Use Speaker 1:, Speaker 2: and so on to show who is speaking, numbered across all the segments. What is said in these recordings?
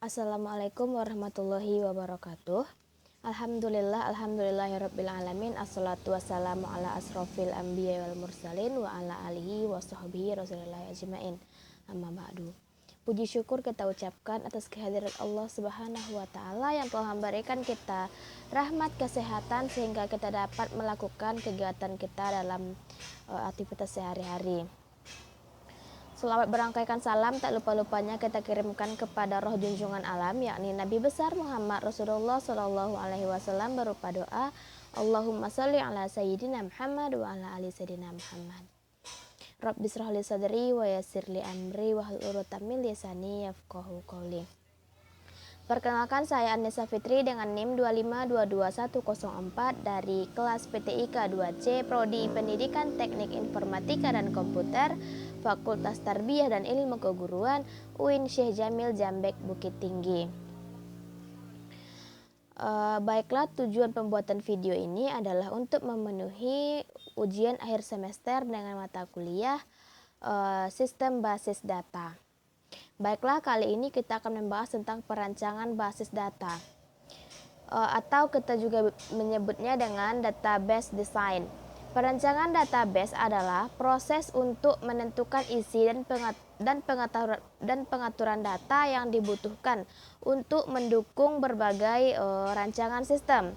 Speaker 1: Assalamualaikum warahmatullahi wabarakatuh. Alhamdulillahirabbil alamin. Assalatu wassalamu ala asrofil anbiya wal mursalin wa ala alihi wa sahbihi rasulillah ajmain. Amma ba'du. Puji syukur kita ucapkan atas kehadiran Allah Subhanahu wa taala yang telah memberikan kita rahmat kesehatan sehingga kita dapat melakukan kegiatan kita dalam aktivitas sehari-hari. Selamat berangkaikan salam tak lupa-lupanya kita kirimkan kepada roh junjungan alam, yakni Nabi besar Muhammad Rasulullah Shallallahu Alaihi Wasallam berupa doa Allahumma sholli ala sayyidina Muhammad wa ala ali sayyidina Muhammad. Rabbi shrah li sadri wa yassir li amri wahlul 'uqdatam min lisani yafqahu qawli. Perkenalkan, saya Annisa Fitri dengan NIM 2522104 dari kelas PTIK 2C Prodi Pendidikan Teknik Informatika dan Komputer Fakultas Tarbiyah dan Ilmu Keguruan UIN Syekh Jamil Jambek Bukit Tinggi. Baiklah, tujuan pembuatan video ini adalah untuk memenuhi ujian akhir semester dengan mata kuliah Sistem Basis Data. Baiklah, kali ini kita akan membahas tentang perancangan basis data atau kita juga menyebutnya dengan database design. Perancangan database adalah proses untuk menentukan isi dan pengaturan data yang dibutuhkan untuk mendukung berbagai rancangan sistem.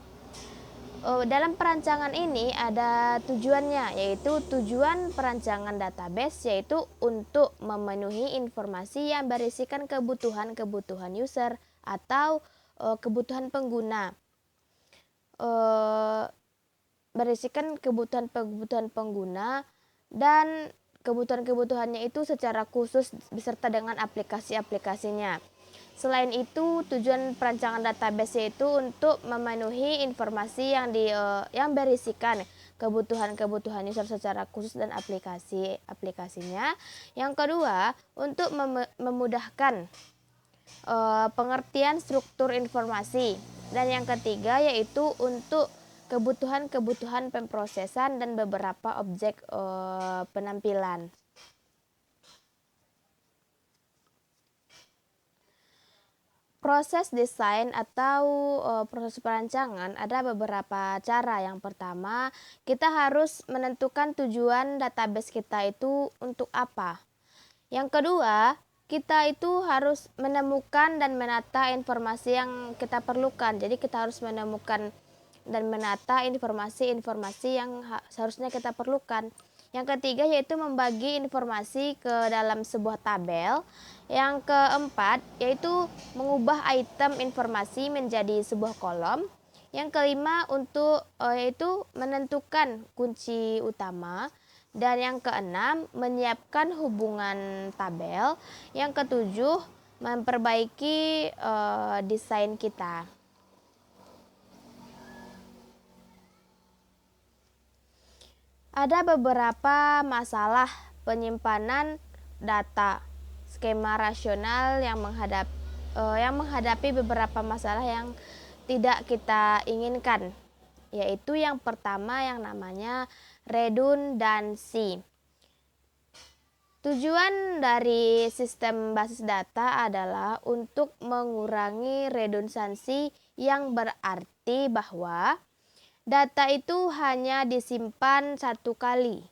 Speaker 1: Dalam perancangan ini ada tujuannya, yaitu tujuan perancangan database yaitu untuk memenuhi informasi yang berisikan kebutuhan user atau kebutuhan pengguna. Berisikan kebutuhan pengguna dan kebutuhannya itu secara khusus beserta dengan aplikasi-aplikasinya. Selain itu, tujuan perancangan database yaitu untuk memenuhi informasi yang berisikan kebutuhan user secara khusus dan aplikasinya. Yang kedua, untuk memudahkan pengertian struktur informasi. Dan yang ketiga yaitu untuk kebutuhan pemrosesan dan beberapa objek penampilan. Proses desain atau proses perancangan ada beberapa cara. Yang pertama, kita harus menentukan tujuan database kita itu untuk apa. Yang kedua, kita itu harus menemukan dan menata informasi yang kita perlukan. Jadi kita harus menemukan dan menata informasi yang seharusnya kita perlukan. Yang ketiga yaitu membagi informasi ke dalam sebuah tabel. Yang keempat yaitu mengubah item informasi menjadi sebuah kolom. Yang kelima yaitu menentukan kunci utama. Dan yang keenam menyiapkan hubungan tabel. Yang ketujuh memperbaiki desain kita. Ada beberapa masalah penyimpanan data skema rasional yang menghadapi beberapa masalah yang tidak kita inginkan, yaitu yang pertama yang namanya redundansi. Tujuan dari sistem basis data adalah untuk mengurangi redundansi, yang berarti bahwa data itu hanya disimpan satu kali.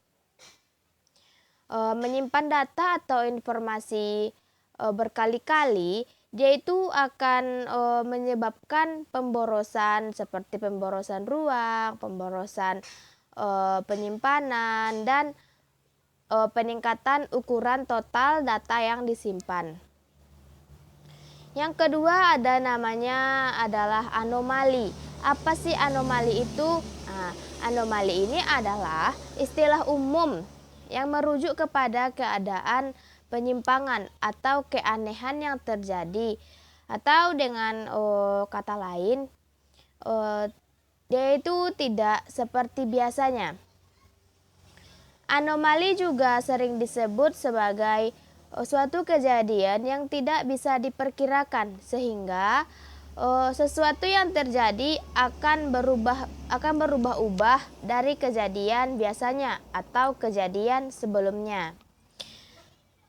Speaker 1: Menyimpan data atau informasi berkali-kali, dia itu akan menyebabkan pemborosan seperti pemborosan ruang, pemborosan penyimpanan, dan peningkatan ukuran total data yang disimpan. Yang kedua adalah anomali. Apa sih anomali itu? Anomali ini adalah istilah umum yang merujuk kepada keadaan penyimpangan atau keanehan yang terjadi, atau dengan kata lain yaitu tidak seperti biasanya. Anomali juga sering disebut sebagai suatu kejadian yang tidak bisa diperkirakan, sehingga sesuatu yang terjadi akan berubah-ubah dari kejadian biasanya atau kejadian sebelumnya.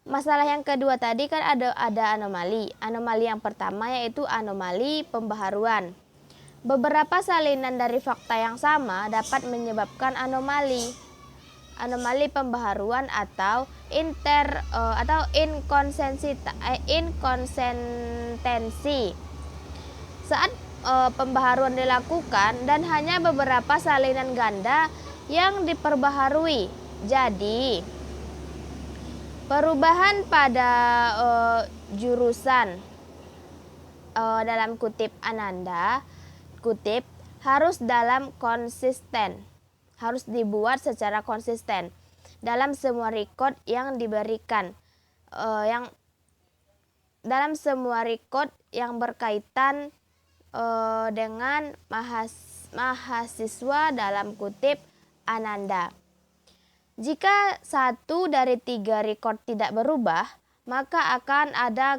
Speaker 1: Masalah yang kedua tadi kan ada anomali. Anomali yang pertama yaitu anomali pembaharuan. Beberapa salinan dari fakta yang sama dapat menyebabkan anomali. Anomali pembaharuan atau inkonsistensi. Saat pembaharuan dilakukan dan hanya beberapa salinan ganda yang diperbaharui. Jadi perubahan pada jurusan dalam kutip Ananda kutip harus dibuat secara konsisten dalam semua record yang diberikan dalam semua record yang berkaitan dengan mahasiswa dalam kutip Ananda. Jika 1 dari 3 record tidak berubah, maka akan ada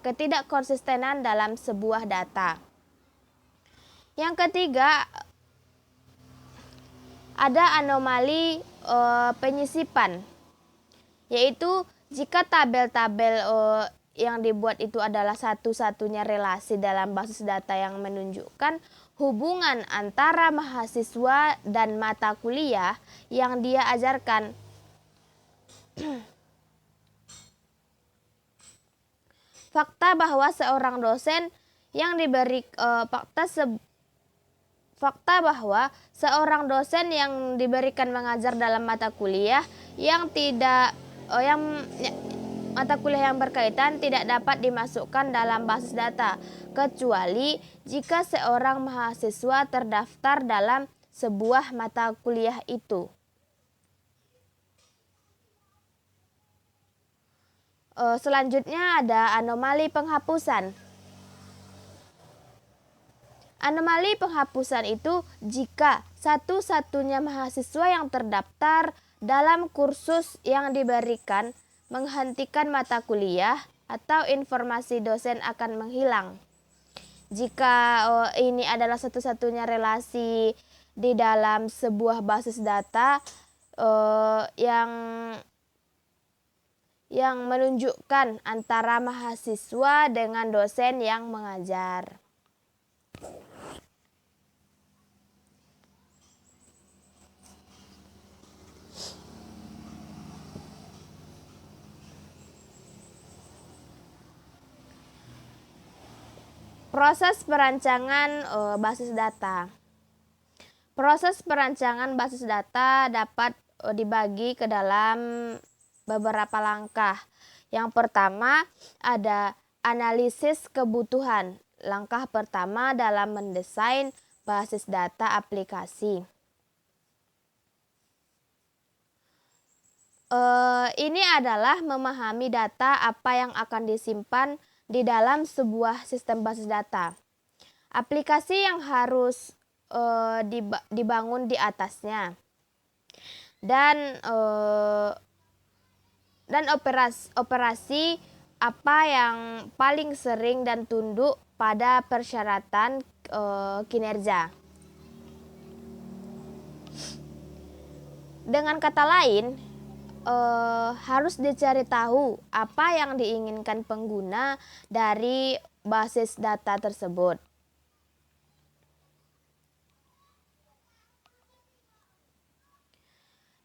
Speaker 1: ketidakkonsistenan dalam sebuah data. Yang ketiga, ada anomali penyisipan, yaitu jika tabel-tabel yang dibuat itu adalah satu-satunya relasi dalam basis data yang menunjukkan hubungan antara mahasiswa dan mata kuliah yang dia ajarkan. Fakta bahwa seorang dosen yang diberikan mengajar dalam mata kuliah mata kuliah yang berkaitan tidak dapat dimasukkan dalam basis data, kecuali jika seorang mahasiswa terdaftar dalam sebuah mata kuliah itu. Selanjutnya ada anomali penghapusan. Anomali penghapusan itu jika satu-satunya mahasiswa yang terdaftar dalam kursus yang diberikan menghentikan mata kuliah atau informasi dosen akan menghilang. Jika ini adalah satu-satunya relasi di dalam sebuah basis data yang menunjukkan antara mahasiswa dengan dosen yang mengajar. Proses perancangan basis data. Proses perancangan basis data dapat dibagi ke dalam beberapa langkah. Yang pertama ada analisis kebutuhan. Langkah pertama dalam mendesain basis data aplikasi. Ini adalah memahami data apa yang akan disimpan di dalam sebuah sistem basis data. Aplikasi yang harus dibangun di atasnya. Dan operasi apa yang paling sering dan tunduk pada persyaratan kinerja. Dengan kata lain, harus dicari tahu apa yang diinginkan pengguna dari basis data tersebut.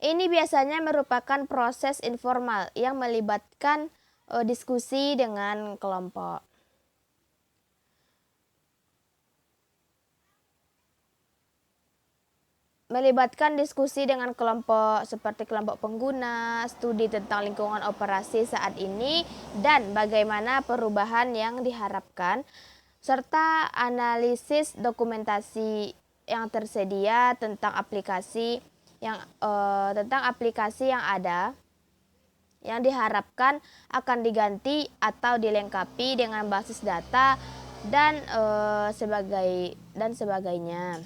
Speaker 1: Ini biasanya merupakan proses informal yang melibatkan diskusi dengan kelompok. Melibatkan diskusi dengan kelompok seperti kelompok pengguna, studi tentang lingkungan operasi saat ini, dan bagaimana perubahan yang diharapkan, serta analisis dokumentasi yang tersedia tentang aplikasi yang ada yang diharapkan akan diganti atau dilengkapi dengan basis data dan sebagainya.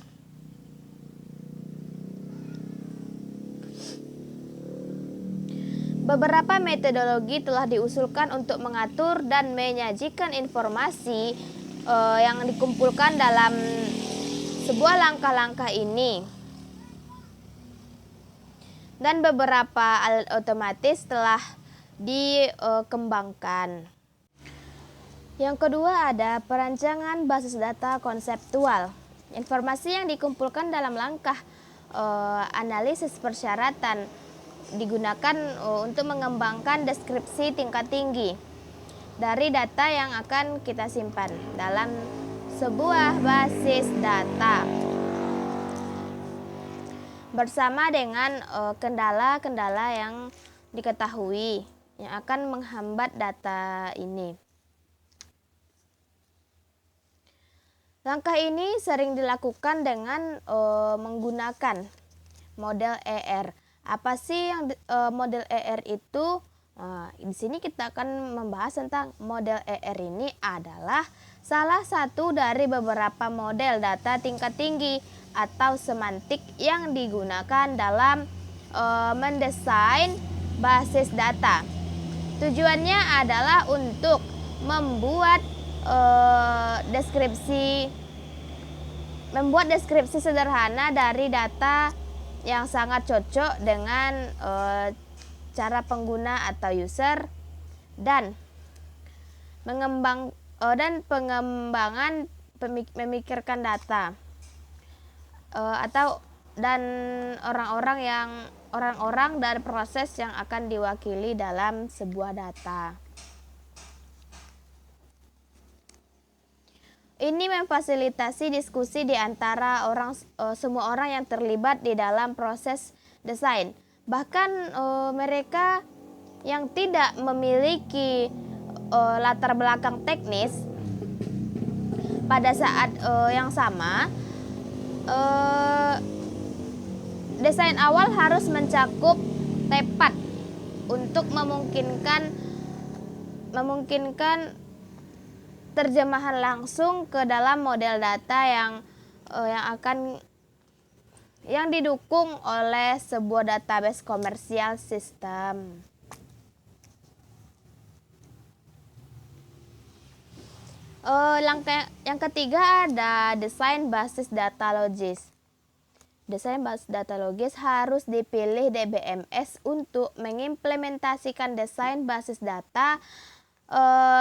Speaker 1: Beberapa metodologi telah diusulkan untuk mengatur dan menyajikan informasi yang dikumpulkan dalam sebuah langkah-langkah ini. Dan beberapa otomatis telah dikembangkan. Yang kedua ada perancangan basis data konseptual. Informasi yang dikumpulkan dalam langkah analisis persyaratan digunakan untuk mengembangkan deskripsi tingkat tinggi dari data yang akan kita simpan dalam sebuah basis data bersama dengan kendala-kendala yang diketahui yang akan menghambat data ini. Langkah ini sering dilakukan dengan menggunakan model ER. Apa sih yang model ER itu? Di sini kita akan membahas tentang model ER ini adalah salah satu dari beberapa model data tingkat tinggi atau semantik yang digunakan dalam mendesain basis data. Tujuannya adalah untuk membuat deskripsi sederhana dari data yang sangat cocok dengan cara pengguna atau user dan pengembangan memikirkan data dan orang-orang dan proses yang akan diwakili dalam sebuah data. Ini memfasilitasi diskusi di antara semua orang yang terlibat di dalam proses desain. Bahkan mereka yang tidak memiliki latar belakang teknis pada saat yang sama, desain awal harus mencakup tepat untuk memungkinkan terjemahan langsung ke dalam model data yang didukung oleh sebuah database komersial sistem. Langkah yang ketiga ada desain basis data logis. Desain basis data logis harus dipilih DBMS untuk mengimplementasikan desain basis data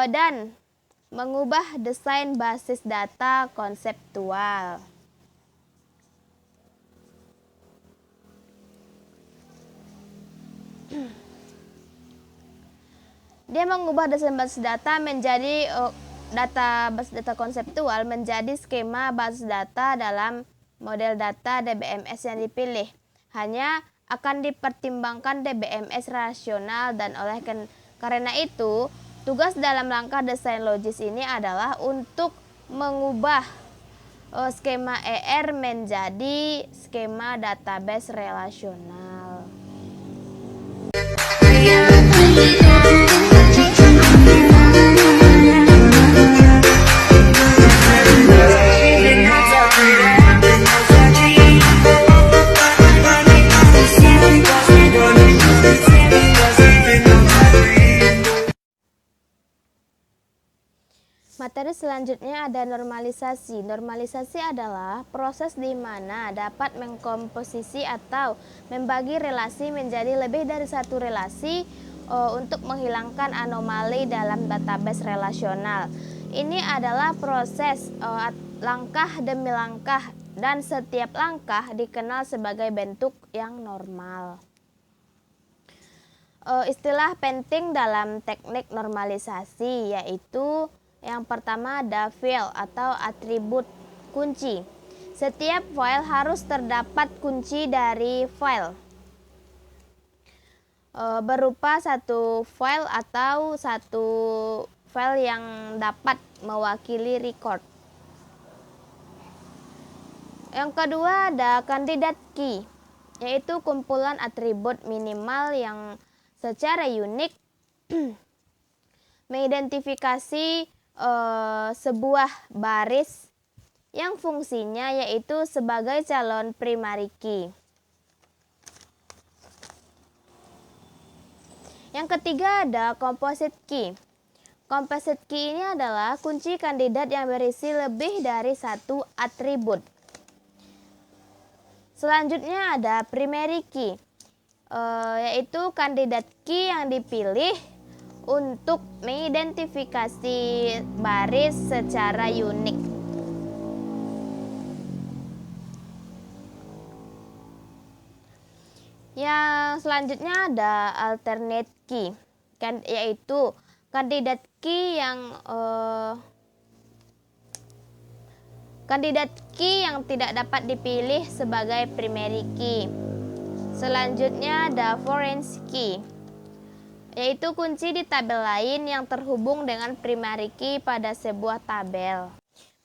Speaker 1: dan mengubah desain basis data konseptual. Dia mengubah desain basis data menjadi basis data konseptual menjadi skema basis data dalam model data DBMS yang dipilih. Hanya akan dipertimbangkan DBMS rasional dan karena itu tugas dalam langkah desain logis ini adalah untuk mengubah skema ER menjadi skema database relasional. Materi selanjutnya ada normalisasi. Normalisasi adalah proses di mana dapat mengkomposisi atau membagi relasi menjadi lebih dari satu relasi untuk menghilangkan anomali dalam database relasional. Ini adalah proses langkah demi langkah dan setiap langkah dikenal sebagai bentuk yang normal. Istilah penting dalam teknik normalisasi yaitu yang pertama ada file atau atribut kunci. Setiap file harus terdapat kunci dari file berupa satu file atau satu file yang dapat mewakili record. Yang kedua ada candidate key, yaitu kumpulan atribut minimal yang secara unik mengidentifikasi sebuah baris yang fungsinya yaitu sebagai calon primary key. Yang ketiga ada composite key. Composite key ini adalah kunci kandidat yang berisi lebih dari satu atribut. Selanjutnya ada primary key. yaitu kandidat key yang dipilih untuk mengidentifikasi baris secara unik. Yang selanjutnya ada alternate key, yaitu kandidat key yang tidak dapat dipilih sebagai primary key. Selanjutnya ada foreign key, yaitu kunci di tabel lain yang terhubung dengan primary key pada sebuah tabel.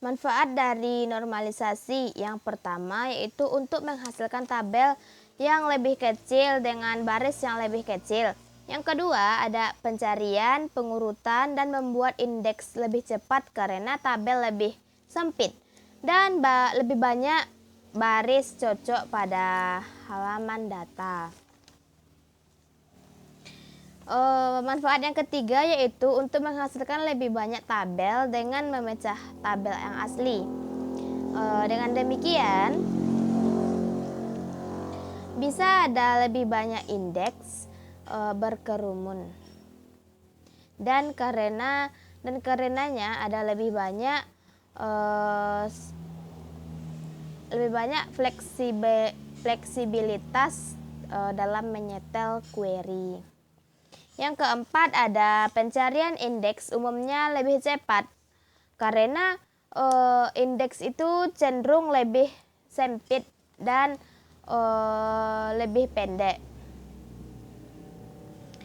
Speaker 1: Manfaat dari normalisasi yang pertama yaitu untuk menghasilkan tabel yang lebih kecil dengan baris yang lebih kecil. Yang kedua ada pencarian, pengurutan, dan membuat indeks lebih cepat karena tabel lebih sempit dan lebih banyak baris cocok pada halaman data. Manfaat yang ketiga yaitu untuk menghasilkan lebih banyak tabel dengan memecah tabel yang asli. Dengan demikian bisa ada lebih banyak indeks berkerumun dan karenanya ada lebih banyak fleksibilitas dalam menyetel query. Yang keempat ada pencarian indeks umumnya lebih cepat karena indeks itu cenderung lebih sempit dan lebih pendek.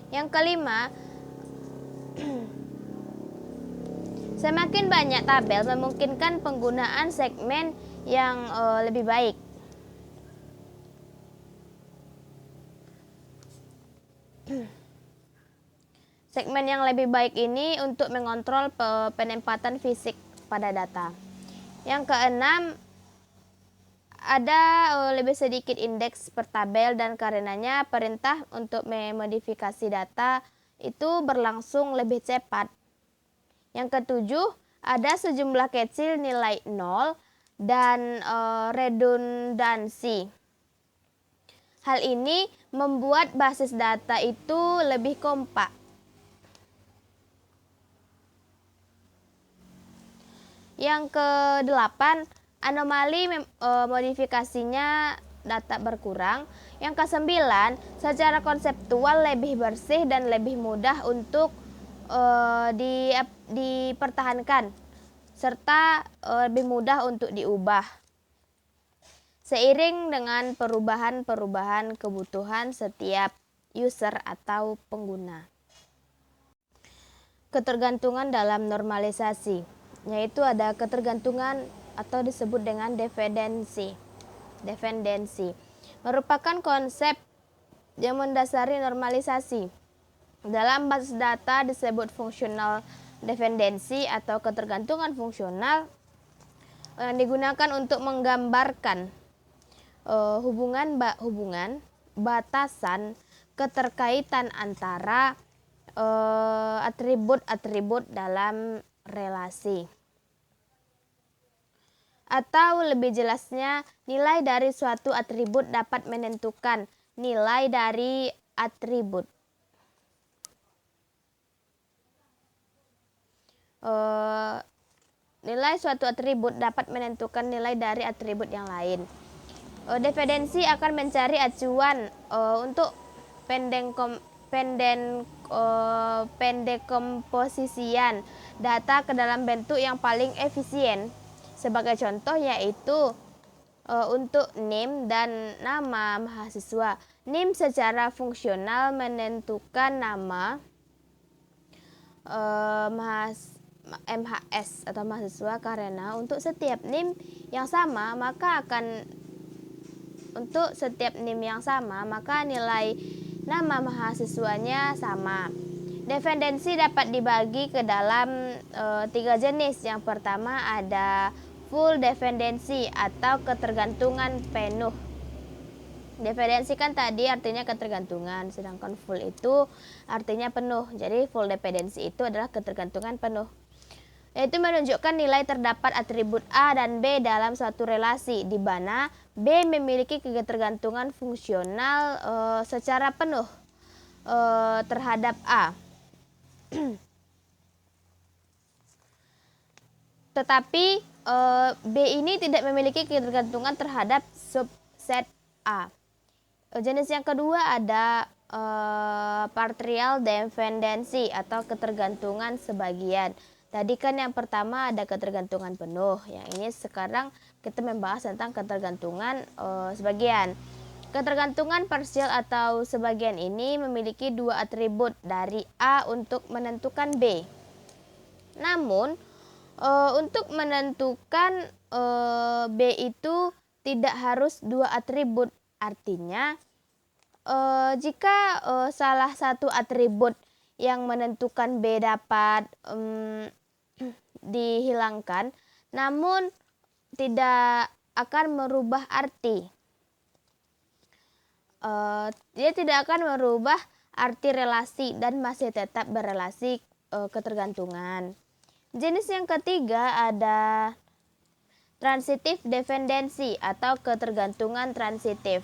Speaker 1: Yang kelima, semakin banyak tabel memungkinkan penggunaan segmen yang lebih baik. Segmen yang lebih baik ini untuk mengontrol penempatan fisik pada data. Yang keenam, ada lebih sedikit indeks per tabel dan karenanya perintah untuk memodifikasi data itu berlangsung lebih cepat. Yang ketujuh, ada sejumlah kecil nilai 0 dan redundansi. Hal ini membuat basis data itu lebih kompak. Yang kedelapan, anomali modifikasinya data berkurang. Yang kesembilan, secara konseptual lebih bersih dan lebih mudah untuk dipertahankan serta lebih mudah untuk diubah seiring dengan perubahan kebutuhan setiap user atau pengguna. Ketergantungan dalam normalisasi, yaitu ada ketergantungan atau disebut dengan dependensi. Merupakan konsep yang mendasari normalisasi. Dalam basis data disebut fungsional dependensi atau ketergantungan fungsional yang digunakan untuk menggambarkan hubungan, batasan, keterkaitan antara atribut-atribut dalam relasi. Atau lebih jelasnya, nilai dari suatu atribut dapat menentukan nilai dari atribut. Nilai suatu atribut dapat menentukan nilai dari atribut yang lain. Dependensi akan mencari acuan untuk pendekomposisian data ke dalam bentuk yang paling efisien. Sebagai contoh yaitu untuk NIM dan nama mahasiswa. NIM secara fungsional menentukan nama MHS atau mahasiswa karena untuk setiap NIM yang sama maka nilai nama mahasiswanya sama. Dependensi dapat dibagi ke dalam 3 jenis. Yang pertama ada full dependensi atau ketergantungan penuh. Dependensi kan tadi artinya ketergantungan, sedangkan full itu artinya penuh. Jadi full dependensi itu adalah ketergantungan penuh. yaitu menunjukkan nilai terdapat atribut A dan B dalam suatu relasi, di mana B memiliki ketergantungan fungsional secara penuh terhadap A. Tetapi B ini tidak memiliki ketergantungan terhadap subset A. Jenis yang kedua ada partial dependency atau ketergantungan sebagian. Tadi kan yang pertama ada ketergantungan penuh. Yang ini sekarang kita membahas tentang ketergantungan sebagian. Ketergantungan parsial atau sebagian ini memiliki dua atribut dari A untuk menentukan B. Namun untuk menentukan B itu tidak harus dua atribut. Artinya jika salah satu atribut yang menentukan B dapat dihilangkan, namun tidak akan merubah arti. Dia tidak akan merubah arti relasi dan masih tetap berrelasi ketergantungan. Jenis yang ketiga ada transitive dependency atau ketergantungan transitif.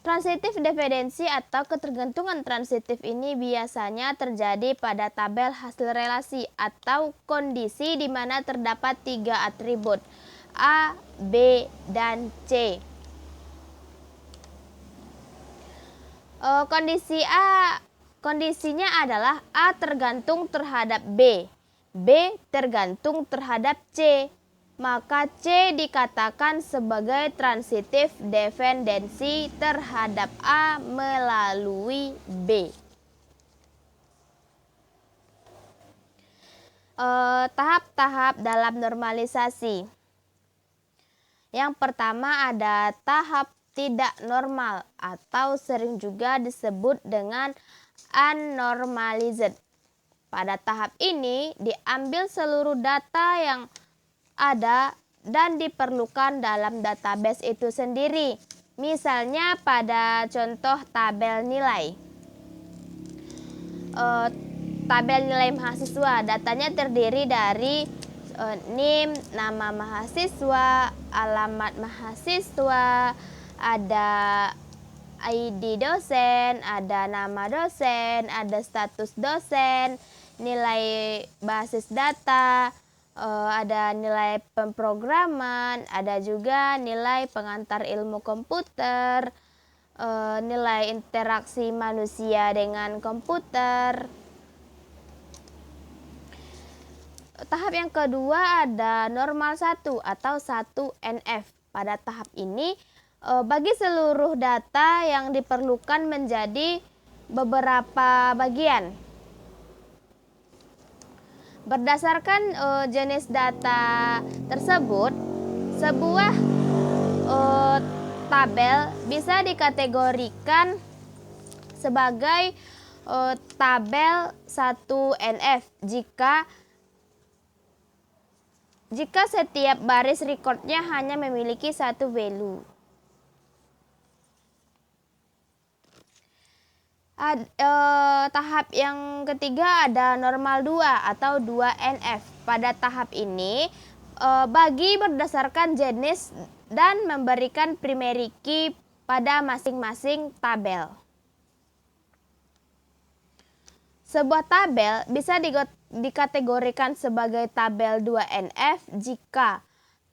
Speaker 1: Transitive dependency atau ketergantungan transitif ini biasanya terjadi pada tabel hasil relasi atau kondisi di mana terdapat tiga atribut A, B, dan C. Kondisinya adalah A tergantung terhadap B, B tergantung terhadap C. Maka C dikatakan sebagai transitive dependency terhadap A melalui B. Tahap-tahap dalam normalisasi. Yang pertama ada tahap tidak normal atau sering juga disebut dengan unnormalized. Pada tahap ini diambil seluruh data yang ada dan diperlukan dalam database itu sendiri. Misalnya pada contoh tabel nilai. Tabel nilai mahasiswa, datanya terdiri dari NIM, nama mahasiswa, alamat mahasiswa, ada ID dosen, ada nama dosen, ada status dosen, nilai basis data, ada nilai pemrograman, ada juga nilai pengantar ilmu komputer, nilai interaksi manusia dengan komputer. Tahap yang kedua ada normal 1 atau 1NF. Pada tahap ini bagi seluruh data yang diperlukan menjadi beberapa bagian. Berdasarkan jenis data tersebut, sebuah tabel bisa dikategorikan sebagai tabel 1NF jika setiap baris recordnya hanya memiliki satu value. Tahap yang ketiga ada normal 2 atau 2NF. Pada tahap ini bagi berdasarkan jenis dan memberikan primary key pada masing-masing tabel. Sebuah tabel bisa dikategorikan sebagai tabel 2NF jika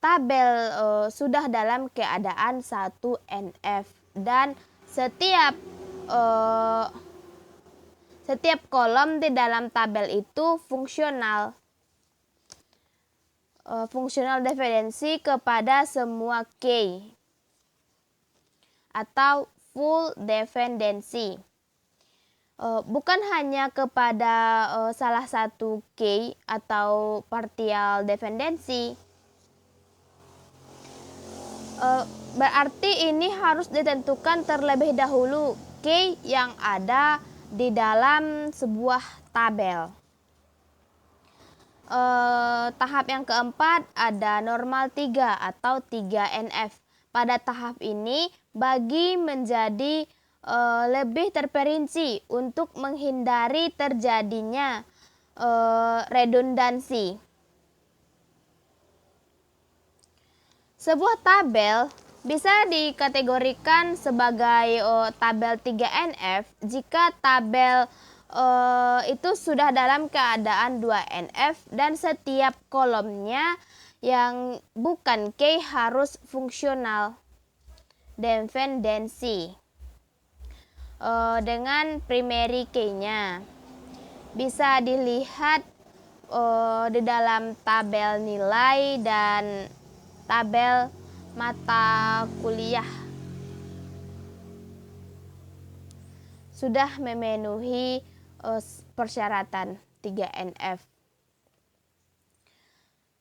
Speaker 1: tabel sudah dalam keadaan 1NF dan setiap kolom di dalam tabel itu fungsional dependensi kepada semua key atau full dependency. Bukan hanya kepada salah satu key atau partial dependency. Berarti ini harus ditentukan terlebih dahulu key yang ada di dalam sebuah tabel. Tahap yang keempat ada normal 3 atau 3NF. Pada tahap ini bagi menjadi lebih terperinci untuk menghindari terjadinya redundansi. Sebuah tabel bisa dikategorikan sebagai tabel 3NF jika tabel itu sudah dalam keadaan 2NF dan setiap kolomnya yang bukan key harus fungsional dependensi dengan primary key-nya. Bisa dilihat di dalam tabel nilai dan tabel mata kuliah sudah memenuhi persyaratan 3NF.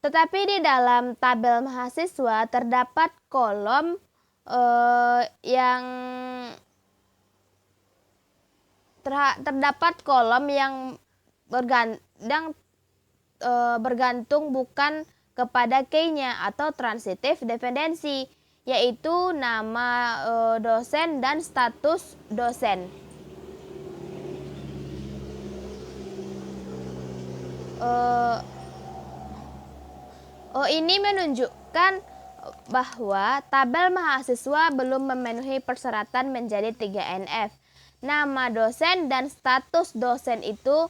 Speaker 1: Tetapi di dalam tabel mahasiswa terdapat kolom yang bergantung bukan kepada key-nya atau transitive dependensi, yaitu nama dosen dan status dosen. Ini menunjukkan bahwa tabel mahasiswa belum memenuhi persyaratan menjadi 3NF. Nama dosen dan status dosen itu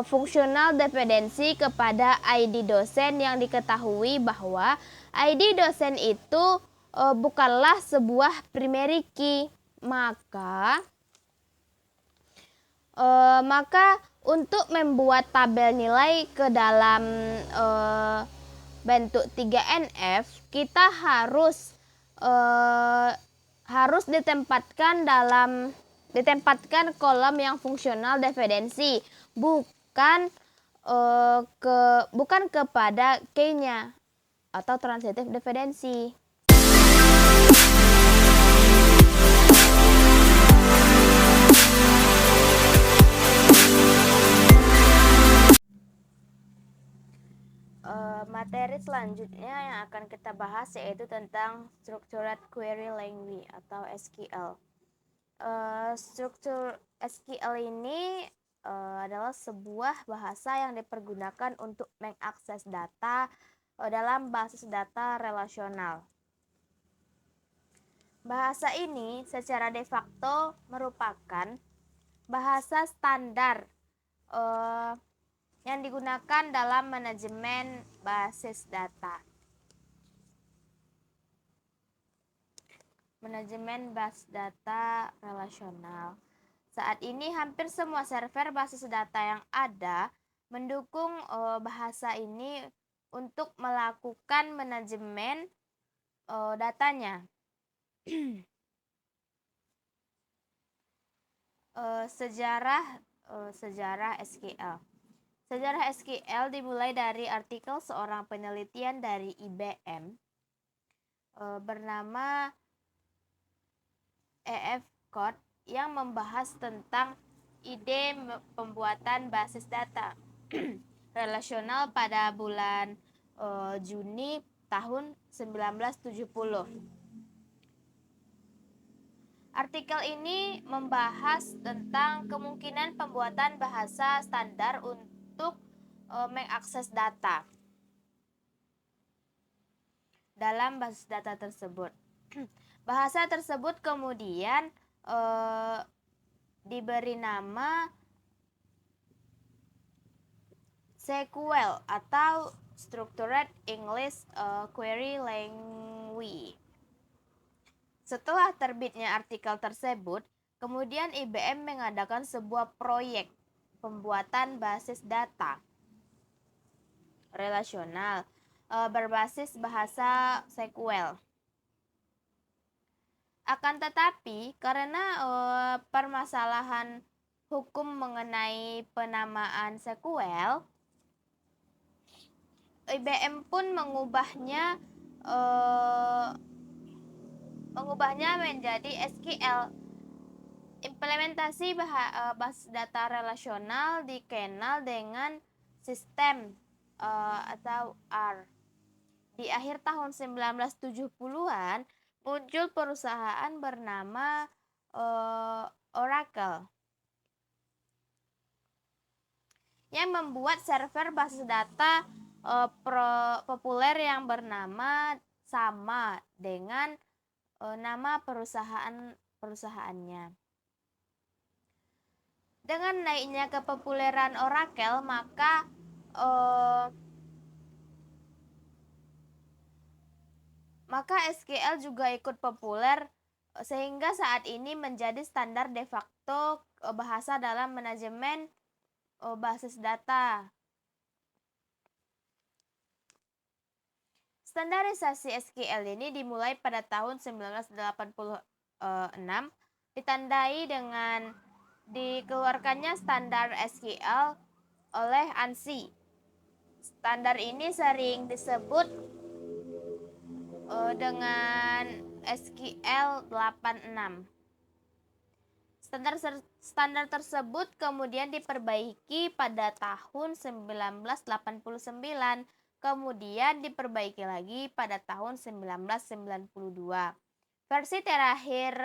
Speaker 1: fungsional dependensi kepada ID dosen yang diketahui bahwa ID dosen itu bukanlah sebuah primary key. Maka untuk membuat tabel nilai ke dalam bentuk 3NF, kita harus ditempatkan kolom yang fungsional dependensi, bukan kepada key-nya atau transitive dependensi. Materi selanjutnya yang akan kita bahas yaitu tentang Structured Query Language atau SQL. Struktur SQL ini adalah sebuah bahasa yang dipergunakan untuk mengakses data dalam basis data relasional. Bahasa ini secara de facto merupakan bahasa standar yang digunakan dalam manajemen basis data. Manajemen basis data relasional. Saat ini hampir semua server basis data yang ada mendukung bahasa ini untuk melakukan manajemen datanya. Sejarah SQL. Sejarah SQL dimulai dari artikel seorang penelitian dari IBM bernama E.F. Code yang membahas tentang ide pembuatan basis data relasional pada bulan Juni tahun 1970. Artikel ini membahas tentang kemungkinan pembuatan bahasa standar untuk mengakses data dalam basis data tersebut. Bahasa tersebut kemudian diberi nama SQL atau Structured English Query Language. Setelah terbitnya artikel tersebut, kemudian IBM mengadakan sebuah proyek pembuatan basis data relasional berbasis bahasa SQL. Akan tetapi, karena permasalahan hukum mengenai penamaan SQL, IBM pun mengubahnya menjadi SQL. Implementasi basis data relasional dikenal dengan sistem atau R. Di akhir tahun 1970-an muncul perusahaan bernama Oracle yang membuat server basis data populer yang bernama sama dengan nama perusahaannya. Dengan naiknya kepopuleran Oracle, maka SQL juga ikut populer sehingga saat ini menjadi standar de facto bahasa dalam manajemen basis data. Standarisasi SQL ini dimulai pada tahun 1986, ditandai dengan dikeluarkannya standar SQL oleh ANSI. Standar ini sering disebut dengan SQL 86. Standar tersebut kemudian diperbaiki pada tahun 1989, kemudian diperbaiki lagi pada tahun 1992. Versi terakhir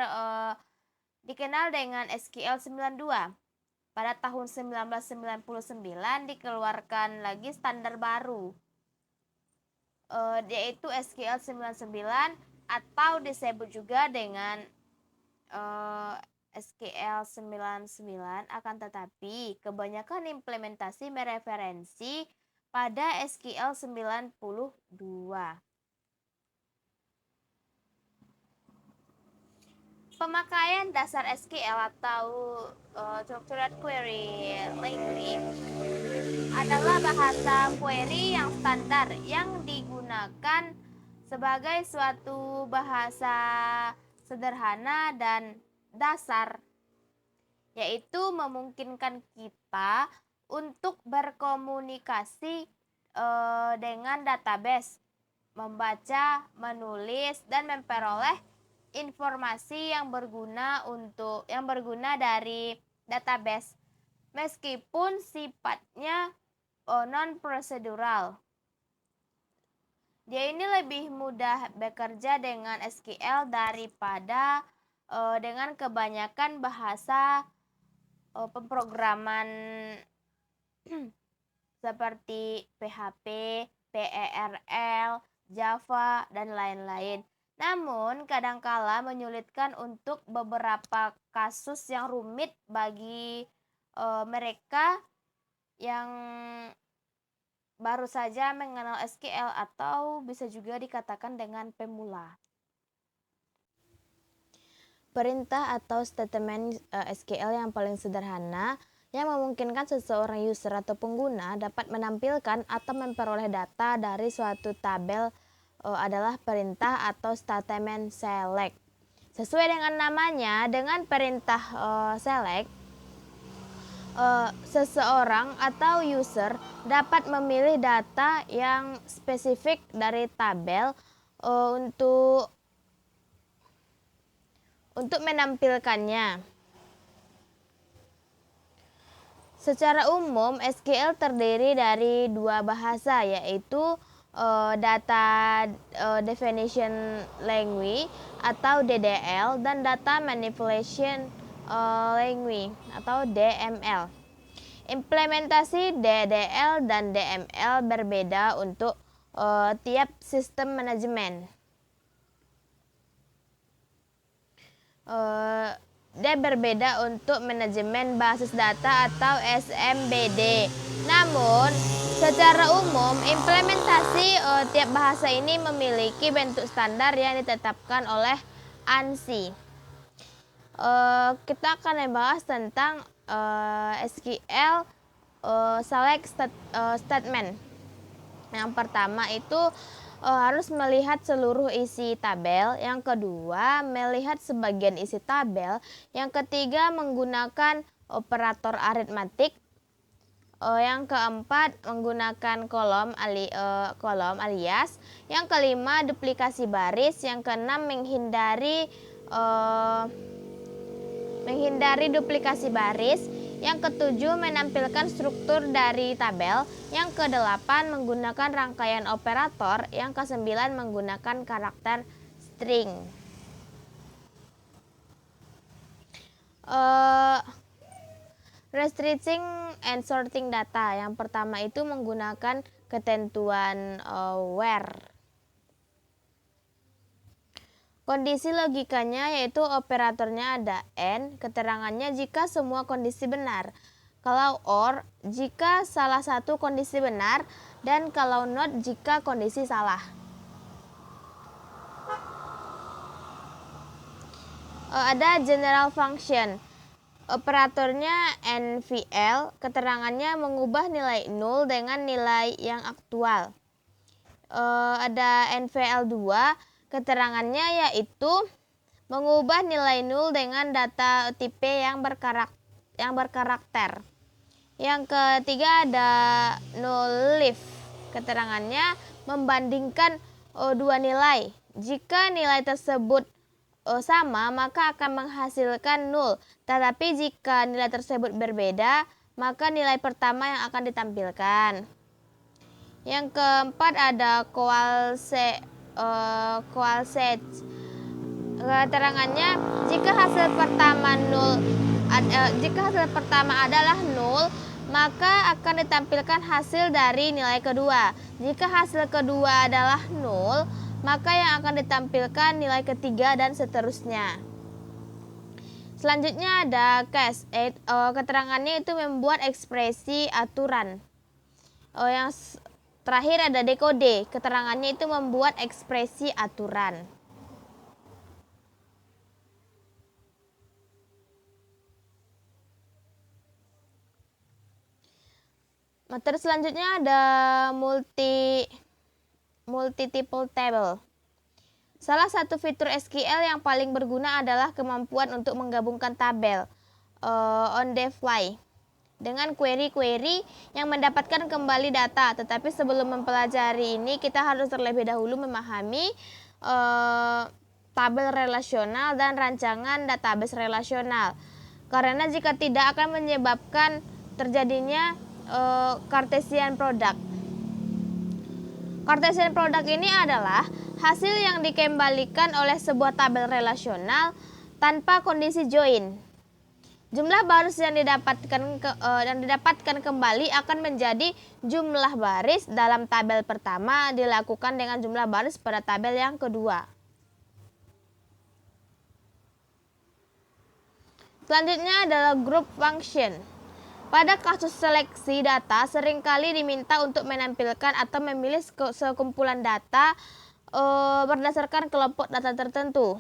Speaker 1: dikenal dengan SQL 92. Pada tahun 1999 dikeluarkan lagi standar baru, yaitu SQL 99 atau disebut juga dengan SQL 99, akan tetapi kebanyakan implementasi mereferensi pada SQL 92. Pemakaian dasar SQL atau Structured Query Language adalah bahasa query yang standar yang digunakan sebagai suatu bahasa sederhana dan dasar, yaitu memungkinkan kita untuk berkomunikasi dengan database, membaca, menulis, dan memperoleh informasi yang berguna dari database meskipun sifatnya non-prosedural. Dia ini lebih mudah bekerja dengan SQL daripada dengan kebanyakan bahasa pemrograman seperti PHP, PERL, Java, dan lain-lain. Namun, kadangkala menyulitkan untuk beberapa kasus yang rumit bagi mereka yang baru saja mengenal SQL atau bisa juga dikatakan dengan pemula. Perintah atau statement SQL yang paling sederhana yang memungkinkan seseorang user atau pengguna dapat menampilkan atau memperoleh data dari suatu tabel adalah perintah atau statement select. Sesuai dengan namanya, dengan perintah select, seseorang atau user dapat memilih data yang spesifik dari tabel untuk menampilkannya. Secara umum, SQL terdiri dari dua bahasa, yaitu Data Definition Language atau DDL dan Data Manipulation Language atau DML. Implementasi DDL dan DML berbeda untuk tiap sistem manajemen. Dia berbeda untuk manajemen basis data atau SMBD. Namun, secara umum implementasi tiap bahasa ini memiliki bentuk standar yang ditetapkan oleh ANSI. Kita akan membahas tentang SQL select statement. Yang pertama itu harus melihat seluruh isi tabel. Yang kedua, melihat sebagian isi tabel. Yang ketiga, menggunakan operator aritmatik. Yang keempat, menggunakan kolom alias. Yang kelima, duplikasi baris. Yang keenam, menghindari duplikasi baris. Yang ketujuh, menampilkan struktur dari tabel. Yang kedelapan, menggunakan rangkaian operator. Yang kesembilan, menggunakan karakter string. Uh, Restricting and sorting data. Yang pertama itu menggunakan ketentuan where. Kondisi logikanya yaitu operatornya ada and, keterangannya jika semua kondisi benar. Kalau or, jika salah satu kondisi benar, dan kalau not, jika kondisi salah. Ada general function. Operatornya NVL, keterangannya mengubah nilai 0 dengan nilai yang aktual. Ada NVL 2, keterangannya yaitu mengubah nilai 0 dengan data tipe yang berkarakter. Yang ketiga ada null leaf, keterangannya membandingkan dua nilai. Jika nilai tersebut sama, maka akan menghasilkan nol. Tetapi jika nilai tersebut berbeda, maka nilai pertama yang akan ditampilkan. Yang keempat ada coalesce. Keterangannya jika hasil pertama adalah nol, maka akan ditampilkan hasil dari nilai kedua. Jika hasil kedua adalah nol, maka yang akan ditampilkan nilai ketiga dan seterusnya. Selanjutnya ada case 8. Keterangannya itu membuat ekspresi aturan. Yang terakhir ada decode. Keterangannya itu membuat ekspresi aturan. Materi selanjutnya ada multi-tuple table. Salah satu fitur SQL yang paling berguna adalah kemampuan untuk menggabungkan tabel on the fly dengan query-query yang mendapatkan kembali data. Tetapi sebelum mempelajari ini, kita harus terlebih dahulu memahami tabel relasional dan rancangan database relasional. Karena jika tidak akan menyebabkan terjadinya Cartesian product. Cartesian product ini adalah hasil yang dikembalikan oleh sebuah tabel relasional tanpa kondisi join. Jumlah baris yang didapatkan kembali akan menjadi jumlah baris dalam tabel pertama dilakukan dengan jumlah baris pada tabel yang kedua. Selanjutnya adalah group function. Pada kasus seleksi data, seringkali diminta untuk menampilkan atau memilih sekumpulan data berdasarkan kelompok data tertentu.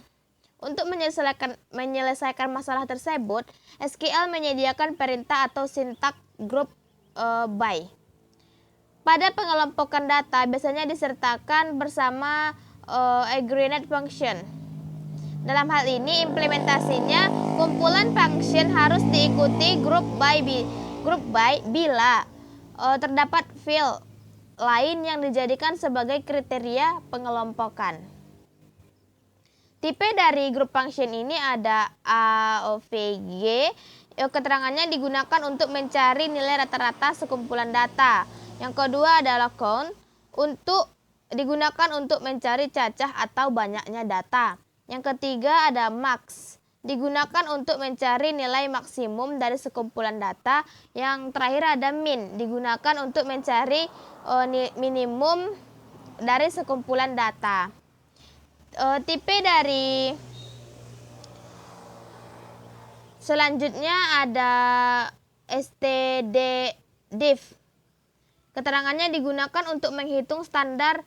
Speaker 1: Untuk menyelesaikan masalah tersebut, SQL menyediakan perintah atau sintak group by. Pada pengelompokan data biasanya disertakan bersama aggregate function. Dalam hal ini implementasinya, kumpulan function harus diikuti group by bila terdapat field lain yang dijadikan sebagai kriteria pengelompokan. Tipe dari group function ini ada AOVG. Keterangannya digunakan untuk mencari nilai rata-rata sekumpulan data. Yang kedua adalah count, digunakan untuk mencari cacah atau banyaknya data. Yang ketiga ada max, digunakan untuk mencari nilai maksimum dari sekumpulan data. Yang terakhir ada min, digunakan untuk mencari minimum dari sekumpulan data. Tipe dari selanjutnya ada std-diff. Keterangannya digunakan untuk menghitung standar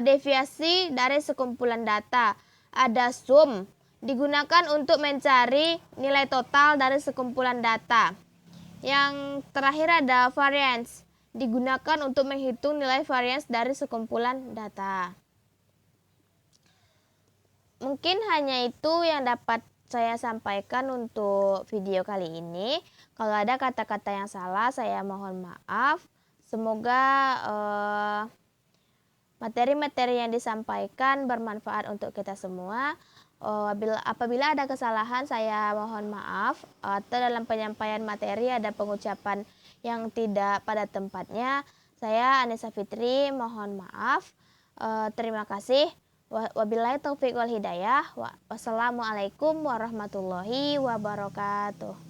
Speaker 1: deviasi dari sekumpulan data. Ada sum, digunakan untuk mencari nilai total dari sekumpulan data. Yang terakhir ada variance, digunakan untuk menghitung nilai variance dari sekumpulan data. Mungkin hanya itu yang dapat saya sampaikan untuk video kali ini. Kalau ada kata-kata yang salah, saya mohon maaf. Semoga materi-materi yang disampaikan bermanfaat untuk kita semua. Apabila ada kesalahan, saya mohon maaf. Atau dalam penyampaian materi ada pengucapan yang tidak pada tempatnya, saya Anissa Fitri mohon maaf. Terima kasih. Wabillahi taufiq wal hidayah. Wassalamualaikum warahmatullahi wabarakatuh.